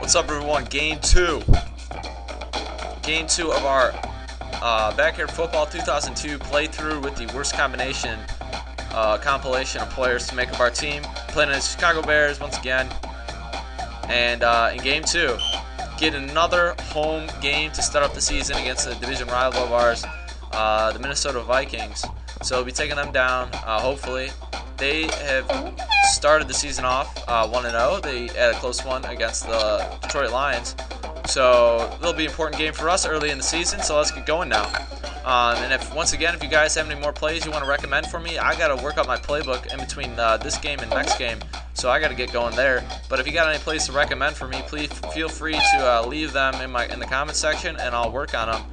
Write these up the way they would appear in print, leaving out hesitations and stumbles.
What's up, everyone? Game two of our Backyard Football 2002 playthrough with the worst combination compilation of players to make up our team. Playing as Chicago Bears once again. And in game two, get another home game to start up the season against the division rival of ours, the Minnesota Vikings. So we'll be taking them down, hopefully. They have started the season off 1-0. They had a close one against the Detroit Lions. So it'll be an important game for us early in the season, so let's get going now. And once again, if you guys have any more plays you want to recommend for me, I got to work up my playbook in between this game and next game, so I got to get going there. But if you got any plays to recommend for me, please feel free to leave them in the comment section, and I'll work on them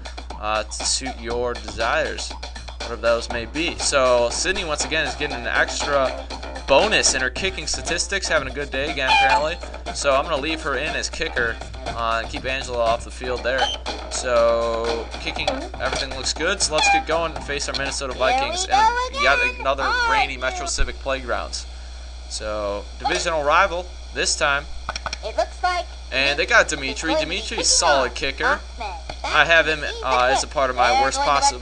to suit your desires, whatever those may be. So Sidney once again is getting an extra bonus in her kicking statistics, having a good day again apparently. So I'm going to leave her in as kicker and keep Angela off the field there. So kicking, everything looks good. So let's get going and face our Minnesota Vikings and yet another rainy Metro Civic Playgrounds. So divisional rival this time. It looks like. And they got Dimitri. Dimitri's solid kicker. I have him as a part of my worst compilation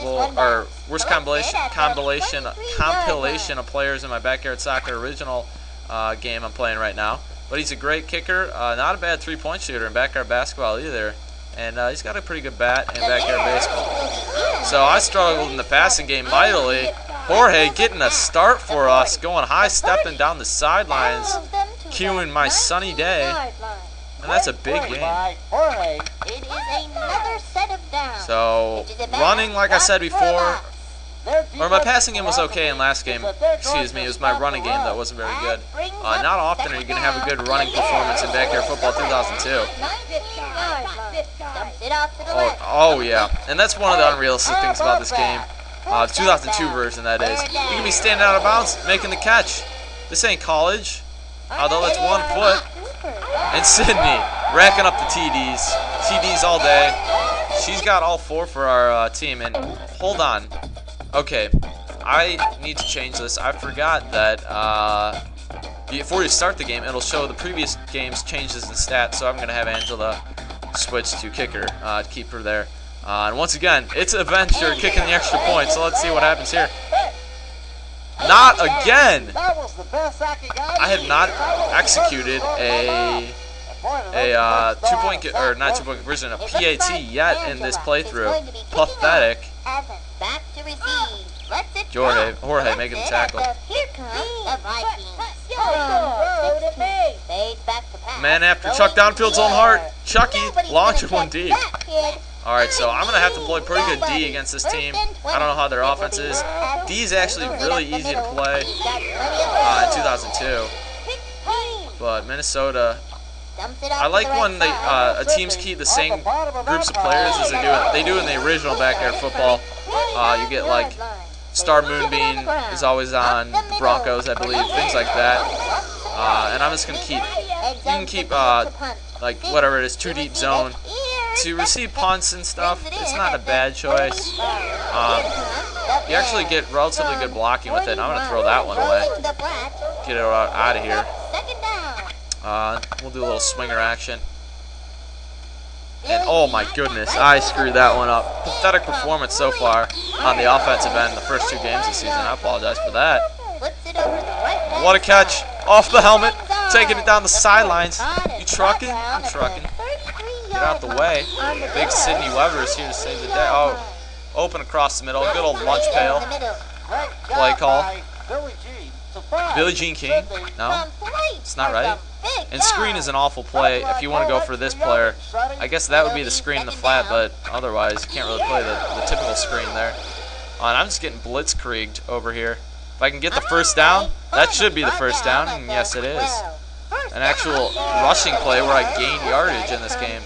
of players in my Backyard Soccer original game I'm playing right now. But he's a great kicker, not a bad three-point shooter in backyard basketball either. And he's got a pretty good bat in backyard baseball. So I struggled in the passing game mightily. Jorge getting a start for us, going high, stepping down the sidelines, cueing my sunny day. And that's a big game. So, running, like I said before, or my passing game was okay in last game. Excuse me, it was my running game that wasn't very good. Not often are you going to have a good running performance in Backyard Football 2002. Oh yeah, and that's one of the unrealistic things about this game. The 2002 version, that is. You can be standing out of bounds, making the catch. This ain't college, although it's 1 foot. And Sidney racking up the TDs all day. She's got all 4 for our team. And hold on, okay, I need to change this. I forgot that before you start the game, it'll show the previous game's changes in stats. So I'm gonna have Angela switch to kicker to keep her there. And once again, it's an adventure kicking the extra point. So let's see what happens here. Not again! I have not executed a 2-point or not 2-point conversion, a PAT yet in this playthrough. Pathetic. Jorge making the tackle. Man after Chuck downfield's own heart. Chucky launching one deep. Alright, so I'm going to have to play pretty good D against this team. I don't know how their offense is. D is actually really easy to play in 2002. But Minnesota, I like when teams keep the same groups of players as they do in the original Backyard Football. You get like Star Moonbeam is always on, the Broncos I believe, things like that. And I'm just going to keep, you can keep like whatever it is, 2 deep zone. To receive punts and stuff, it's not a bad choice. You actually get relatively good blocking with it. And I'm going to throw that one away. Get it out of here. We'll do a little swinger action. And oh my goodness, I screwed that one up. Pathetic performance so far on the offensive end the first 2 games this season. I apologize for that. What a catch. Off the helmet. Taking it down the sidelines. You trucking? I'm trucking. Get out the way. Big Sidney Webber is here to save the day. Oh, open across the middle. Good old lunch pail. Play call. Billie Jean King? No? It's not right. And screen is an awful play if you want to go for this player. I guess that would be the screen in the flat, but otherwise you can't really play the typical screen there. And I'm just getting blitzkrieged over here. If I can get the first down, that should be the first down, and yes it is. An actual rushing play where I gained yardage in this game.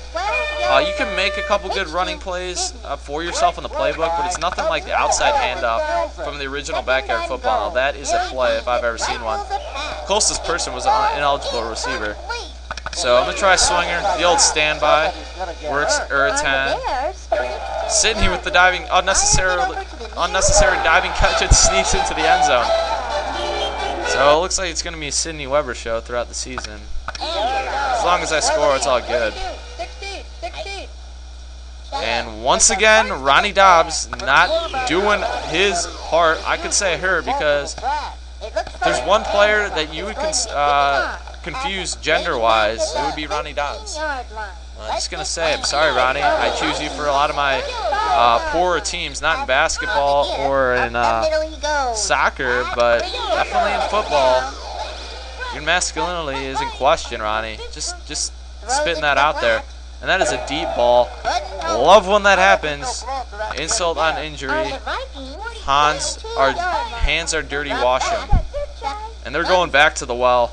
You can make a couple good running plays for yourself in the playbook, but it's nothing like the outside handoff from the original Backyard Football. Now, that is a play if I've ever seen one. Closest person was an ineligible receiver. So I'm going to try a swinger. The old standby. Works, 10. Sidney with the diving, unnecessary diving catch. It sneaks into the end zone. So it looks like it's going to be a Sidney Webber show throughout the season. As long as I score, it's all good. And once again, Ronnie Dobbs not doing his part. I could say her because there's one player that you would confuse gender-wise. It would be Ronnie Dobbs. I'm just going to say, I'm sorry, Ronnie. I choose you for a lot of my poorer teams, not in basketball or in soccer, but definitely in football. Your masculinity is in question, Ronnie. Just spitting that out there. And that is a deep ball. Love when that happens. Insult on injury. Hands are dirty, wash them. And they're going back to the well.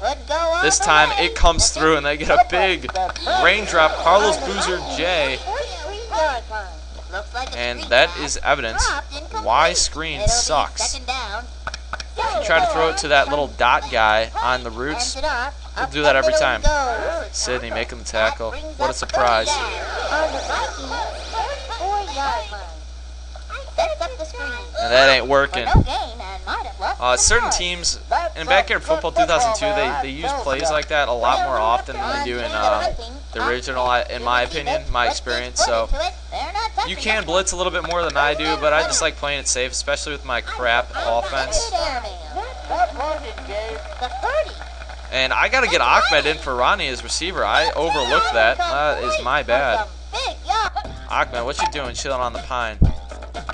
This time it comes through and they get a big raindrop. Carlos Boozer J. And that is evidence why screen sucks. If you try to throw it to that little dot guy on the roots, he'll do that every time. Sidney making the tackle. What a surprise. And that ain't working. Certain teams, in Backyard Football 2002, they use plays like that a lot more often than they do in the original, in my opinion, my experience. So you can blitz a little bit more than I do, but I just like playing it safe, especially with my crap offense. And I got to get Ahmed in for Ronnie as receiver. I overlooked that. That is my bad. Ahmed, what you doing chilling on the pine?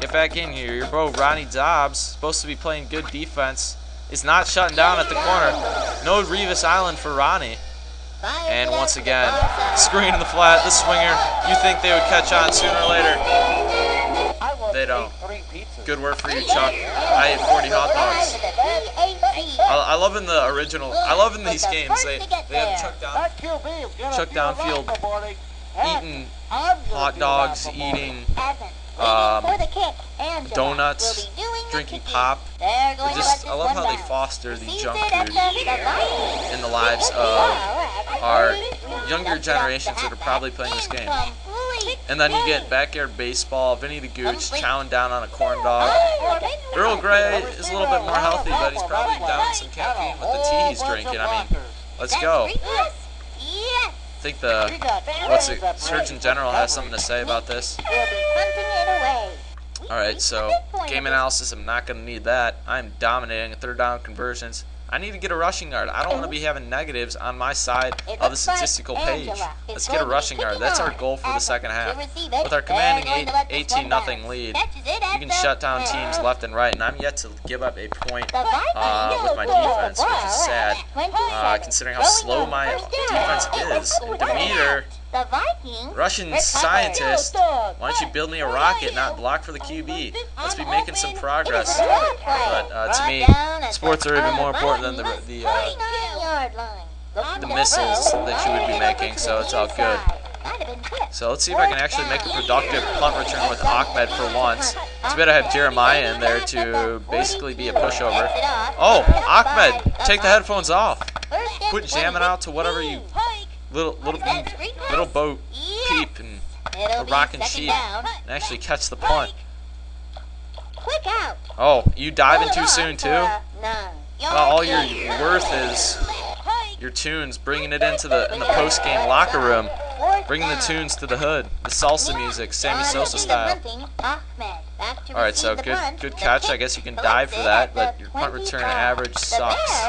Get back in here. Your bro Ronnie Dobbs, supposed to be playing good defense, is not shutting down at the corner. No Revis Island for Ronnie. And once again, screen in the flat, the swinger. You think they would catch on sooner or later. They don't. Good work for you, Chuck. I ate 40 hot dogs. I love in the original, I love in these games, they have Chuck Downfield eating hot dogs, eating donuts, drinking pop. I love how they foster the junk food in the lives of our younger generations that are probably playing this game. And then you get Backyard Baseball, Vinny the Gooch chowing down on a corn dog. Earl Grey is a little bit more healthy, but he's probably down some caffeine with the tea he's drinking. I mean, let's go. I think the Surgeon General has something to say about this. Alright, so game analysis, I'm not going to need that. I'm dominating third down conversions. I need to get a rushing yard. I don't want to be having negatives on my side of the statistical page. Let's get a rushing yard. That's our goal for the second half. With our commanding 18-0 lead, you can shut down teams left and right, and I'm yet to give up a point with my defense, which is sad, considering how slow my defense is. And Demeter, Russian scientist, why don't you build me a rocket, not block for the QB? Let's be making some progress. But to me, sports are even more important than the misses that you would be making, so it's all good. So let's see if I can actually make a productive punt return with Ahmed for once. Too bad I have Jeremiah in there to basically be a pushover. Oh, Ahmed, take the headphones off. Quit jamming out to whatever you little boat peep and a rockin' sheep and actually catch the punt. Oh, you diving too soon too? Well, all your worth is your tunes, bringing it into in the post-game locker room, bringing the tunes to the hood, the salsa music, Sammy Sosa style. Alright, so good catch. I guess you can dive for that, but your punt return average sucks.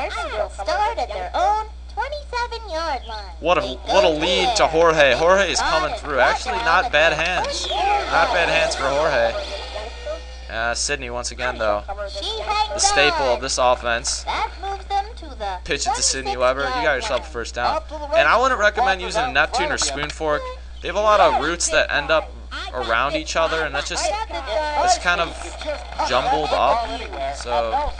What a lead to Jorge. Jorge is coming through. Actually, not bad hands. Not bad hands for Jorge. Sidney once again, though. The staple of this offense. Pitch it to Sidney Webber. You got yourself a first down. And I wouldn't recommend using a Neptune or spoon fork. They have a lot of roots that end up around each other, and it's kind of jumbled up. So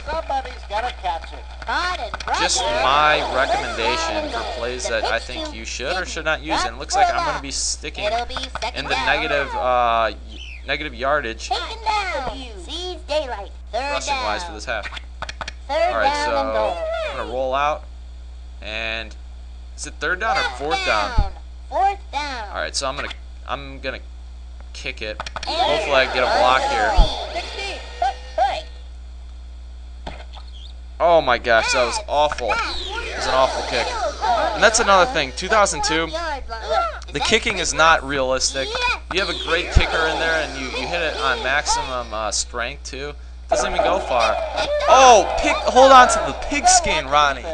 just my recommendation for plays that I think you should or should not use. And it looks like I'm going to be sticking in the negative yardage rushing wise for this half. Alright, so I'm going to roll out, and is it third down or fourth down? Alright, so I'm gonna kick it. Hopefully I get a block here. Oh my gosh, that was awful. It was an awful kick. And that's another thing. 2002, the kicking is not realistic. You have a great kicker in there, and you hit it on maximum strength too. Doesn't even go far. Oh, hold on to the pigskin, Ronnie.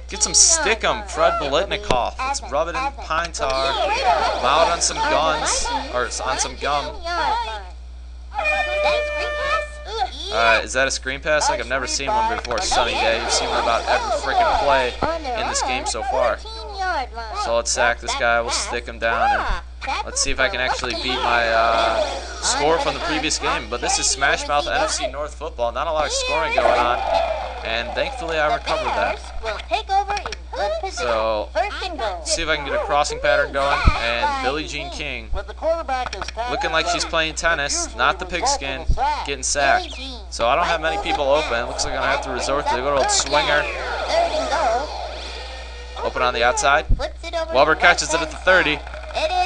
Get some stickum, Fred Bolitnikoff. Let's rub it in pine tar. Loud on some guns, or on some gum. Is that a screen pass? Like, I've never seen one before. Sunny day. You've seen one about every freaking play in this game so far. So let's sack this guy. We'll stick him down, and let's see if I can actually beat my score from the previous game. But this is Smash Mouth NFC North football. Not a lot of scoring going on, and thankfully I recovered that. So see if I can get a crossing pattern going. And Billie Jean King, looking like she's playing tennis, not the pigskin, getting sacked. So I don't have many people open. Looks like I'm gonna have to resort to the good old swinger. Open on the outside. Webber catches it at the 30.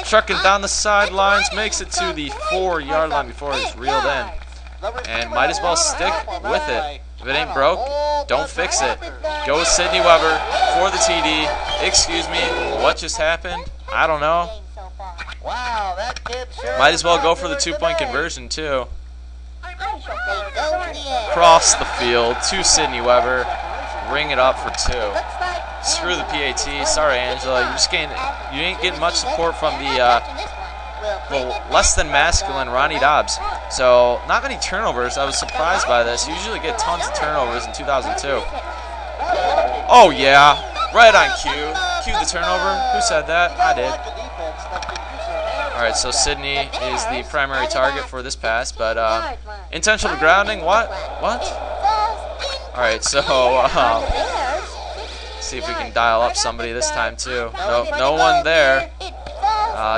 Trucking down the sidelines, makes it to the 4-yard line before it's reeled in. And might as well stick with it. If it ain't broke, don't fix it. Go with Sidney Webber for the TD. Excuse me, what just happened? I don't know. Might as well go for the 2-point conversion too. Cross the field to Sidney Webber. Ring it up for 2. Screw the PAT. Sorry, Angela. You ain't getting much support from the less than masculine Ronnie Dobbs. So not many turnovers. I was surprised by this. You usually get tons of turnovers in 2002. Oh yeah, right on cue. Cue the turnover. Who said that? I did. All right, so Sidney is the primary target for this pass, but intentional grounding. What? All right, so see if we can dial up somebody this time too. No one there.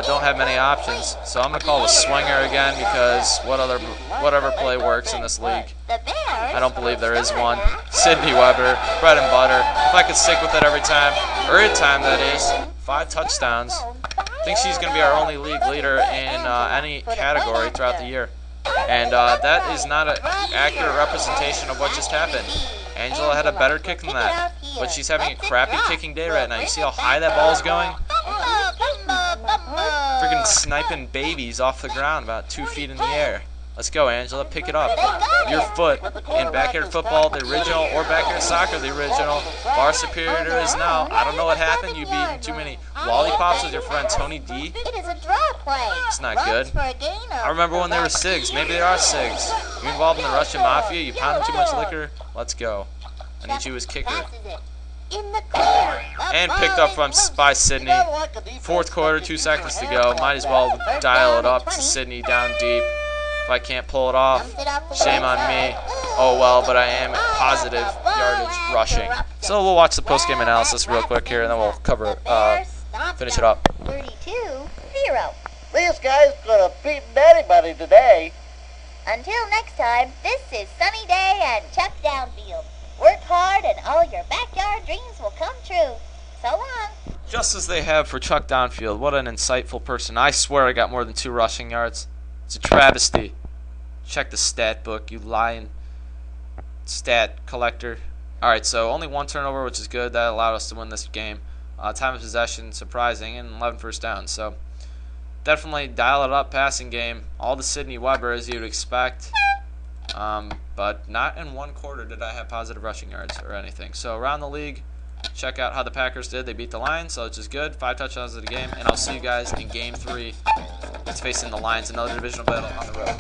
Don't have many options, so I'm gonna call a swinger again because whatever play works in this league. I don't believe there is one. Sidney Webber, bread and butter. If I could stick with it every time, or in time that is, 5 touchdowns. I think she's gonna be our only league leader in any category throughout the year. And that is not an accurate representation of what just happened. Angela had a better kick than that, but she's having a crappy kicking day right now. You see how high that ball's going? Freaking sniping babies off the ground about 2 feet in the air. Let's go, Angela. Pick it up. Your foot in backyard football, the original, or backyard soccer, the original. Far superior is now. I don't know what happened. You've eaten too many lollipops with your friend Tony D. It's not good. I remember when they were SIGs. Maybe they are SIGs. You involved in the Russian mafia? You pounded too much liquor? Let's go. I need you as kicker. And picked up by Sidney. 4th quarter, 2 seconds to go. Might as well dial it up to Sidney down deep. If I can't pull it off, shame on me. Oh well, but I am at positive yardage rushing. So we'll watch the post-game analysis real quick here, and then we'll cover finish it up. 32-0. This guy's gonna beat anybody today. Until next time, this is Sunny Day and Chuck Downfield. Work hard and all your backyard dreams will come true. So long. Just as they have for Chuck Downfield. What an insightful person. I swear I got more than 2 rushing yards. It's a travesty. Check the stat book, you lying stat collector. Alright, so only 1 turnover, which is good. That allowed us to win this game. Time of possession, surprising, and 11 first downs. So definitely dial it up passing game. All the Sidney Webber as you'd expect. But not in 1 quarter did I have positive rushing yards or anything. So around the league, check out how the Packers did. They beat the Lions, so which is good. 5 touchdowns of the game, and I'll see you guys in Game 3. It's facing the Lions, another divisional battle on the road.